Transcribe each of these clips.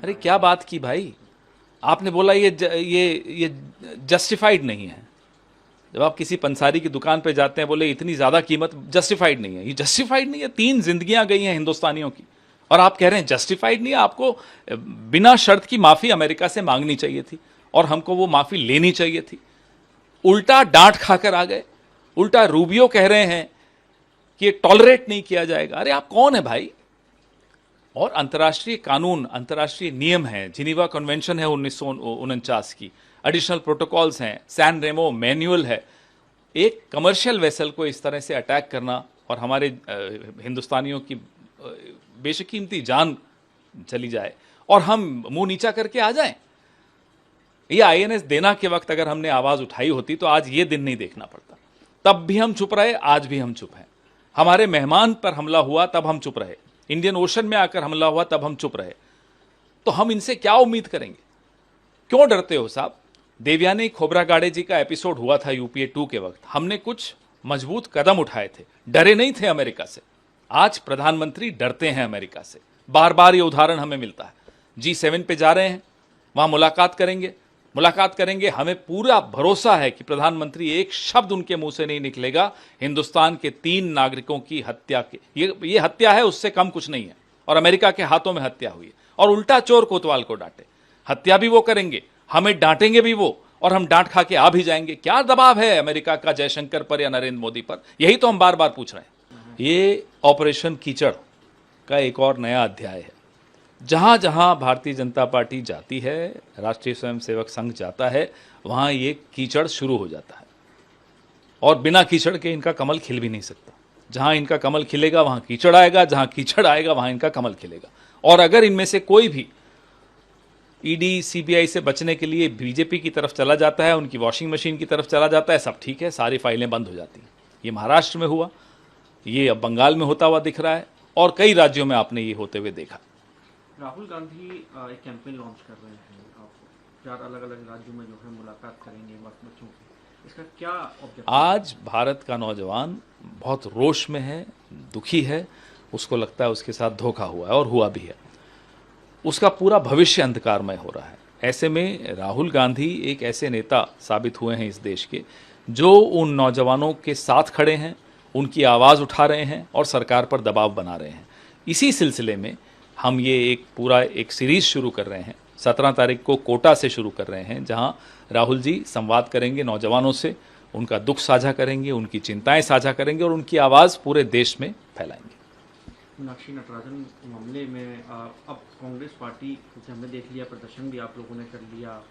अरे क्या बात की भाई, आपने बोला ये जस्टिफाइड नहीं है। जब आप किसी पंसारी की दुकान पे जाते हैं, बोले इतनी ज़्यादा कीमत, जस्टिफाइड नहीं है। ये जस्टिफाइड नहीं है, 3 जिंदगियां गई हैं हिंदुस्तानियों की, और आप कह रहे हैं जस्टिफाइड नहीं है। आपको बिना शर्त की माफ़ी अमेरिका से मांगनी चाहिए थी, और हमको वो माफ़ी लेनी चाहिए थी। उल्टा डांट खाकर आ गए। उल्टा रूबियो कह रहे हैं कि ये टॉलरेट नहीं किया जाएगा। अरे आप कौन है भाई? और अंतर्राष्ट्रीय कानून, अंतर्राष्ट्रीय नियम है, जिनीवा कन्वेंशन है 1949 की, एडिशनल प्रोटोकॉल्स हैं, सैन रेमो मैनुअल है। एक कमर्शियल वेसल को इस तरह से अटैक करना और हमारे हिंदुस्तानियों की बेशकीमती जान चली जाए और हम मुंह नीचा करके आ जाएं। ये आईएनएस देना के वक्त अगर हमने आवाज उठाई होती तो आज ये दिन नहीं देखना पड़ता। तब भी हम चुप रहे, आज भी हम चुप हैं। हमारे मेहमान पर हमला हुआ तब हम चुप रहे, इंडियन ओशन में आकर हमला हुआ तब हम चुप रहे। तो हम इनसे क्या उम्मीद करेंगे? क्यों डरते हो साहब? देवयानी खोबरागाड़े जी का एपिसोड हुआ था यूपीए 2 के वक्त, हमने कुछ मजबूत कदम उठाए थे, डरे नहीं थे अमेरिका से। आज प्रधानमंत्री डरते हैं अमेरिका से, बार बार ये उदाहरण हमें मिलता है। G7 पे जा रहे हैं, वहां मुलाकात करेंगे, हमें पूरा भरोसा है कि प्रधानमंत्री एक शब्द उनके मुंह से नहीं निकलेगा हिंदुस्तान के 3 नागरिकों की हत्या के। ये हत्या है, उससे कम कुछ नहीं है, और अमेरिका के हाथों में हत्या हुई है। और उल्टा चोर कोतवाल को डांटे, हत्या भी वो करेंगे, हमें डांटेंगे भी वो, और हम डांट खा के आ भी जाएंगे। क्या दबाव है अमेरिका का जयशंकर पर या नरेंद्र मोदी पर? यही तो हम बार बार पूछ रहे हैं। ये ऑपरेशन कीचड़ का एक और नया अध्याय है। जहां जहां भारतीय जनता पार्टी जाती है, राष्ट्रीय स्वयंसेवक संघ जाता है, वहां ये कीचड़ शुरू हो जाता है, और बिना कीचड़ के इनका कमल खिल भी नहीं सकता। जहां इनका कमल खिलेगा वहां कीचड़ आएगा, जहां कीचड़ आएगा वहां इनका कमल खिलेगा। और अगर इनमें से कोई भी ईडी सीबीआई से बचने के लिए बीजेपी की तरफ चला जाता है, उनकी वॉशिंग मशीन की तरफ चला जाता है, सब ठीक है, सारी फाइलें बंद हो जाती हैं। ये महाराष्ट्र में हुआ, ये अब बंगाल में होता हुआ दिख रहा है, और कई राज्यों में आपने ये होते हुए देखा। राहुल गांधी एक कैंपेन लॉन्च कर रहे हैं, आप 4 अलग-अलग राज्यों में जो है मुलाकात करेंगे बच्चों की, इसका क्या ऑब्जेक्टिव? आज भारत का नौजवान बहुत रोष में है, दुखी है, उसको लगता है उसके साथ धोखा हुआ है, और हुआ भी है। उसका पूरा भविष्य अंधकारमय हो रहा है। ऐसे में राहुल गांधी एक ऐसे नेता साबित हुए हैं इस देश के, जो उन नौजवानों के साथ खड़े हैं, उनकी आवाज़ उठा रहे हैं और सरकार पर दबाव बना रहे हैं। इसी सिलसिले में हम ये एक सीरीज़ शुरू कर रहे हैं। 17 तारीख को कोटा से शुरू कर रहे हैं, जहां राहुल जी संवाद करेंगे नौजवानों से, उनका दुख साझा करेंगे, उनकी चिंताएं साझा करेंगे, और उनकी आवाज़ पूरे देश में फैलाएंगे। मीनाक्षी नटराजन मामले में अब कांग्रेस पार्टी, क्योंकि हमने देख लिया प्रदर्शन भी आप लोगों ने कर लिया,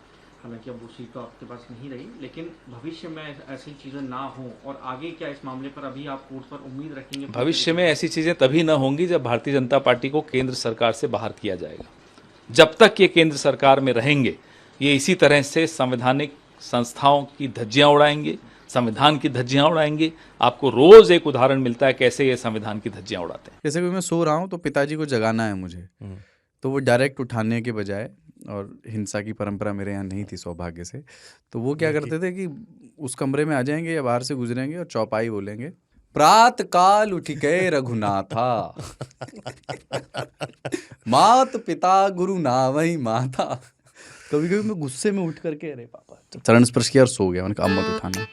हालांकि अब वो सीट तो आपके पास नहीं रही, लेकिन भविष्य में ऐसी चीज़ें ना हों, और आगे क्या इस मामले पर अभी आप कोर्ट पर उम्मीद रखेंगे? भविष्य में ऐसी चीज़ें तभी न होंगी जब भारतीय जनता पार्टी को केंद्र सरकार से बाहर किया जाएगा। जब तक ये केंद्र सरकार में रहेंगे, ये इसी तरह से संवैधानिक संस्थाओं की धज्जियां उड़ाएंगे, संविधान की धज्जियां उड़ाएंगे। आपको रोज एक उदाहरण मिलता है कैसे ये संविधान की धज्जियां उड़ाते हैं। जैसे कि मैं सो रहा हूँ तो पिताजी को जगाना है मुझे, तो वो डायरेक्ट उठाने के बजाय, और हिंसा की परंपरा मेरे यहाँ नहीं थी सौभाग्य से, तो वो क्या करते थे कि उस कमरे में आ जाएंगे या बाहर से गुजरेंगे और चौपाई बोलेंगे, प्रात काल उठ गए रघुनाथा मात पिता गुरु नावई माता। कभी कभी मैं गुस्से में उठ करके, अरे पापा, चरण स्पर्श किया और सो गया। मैंने कहा अब मत उठाना।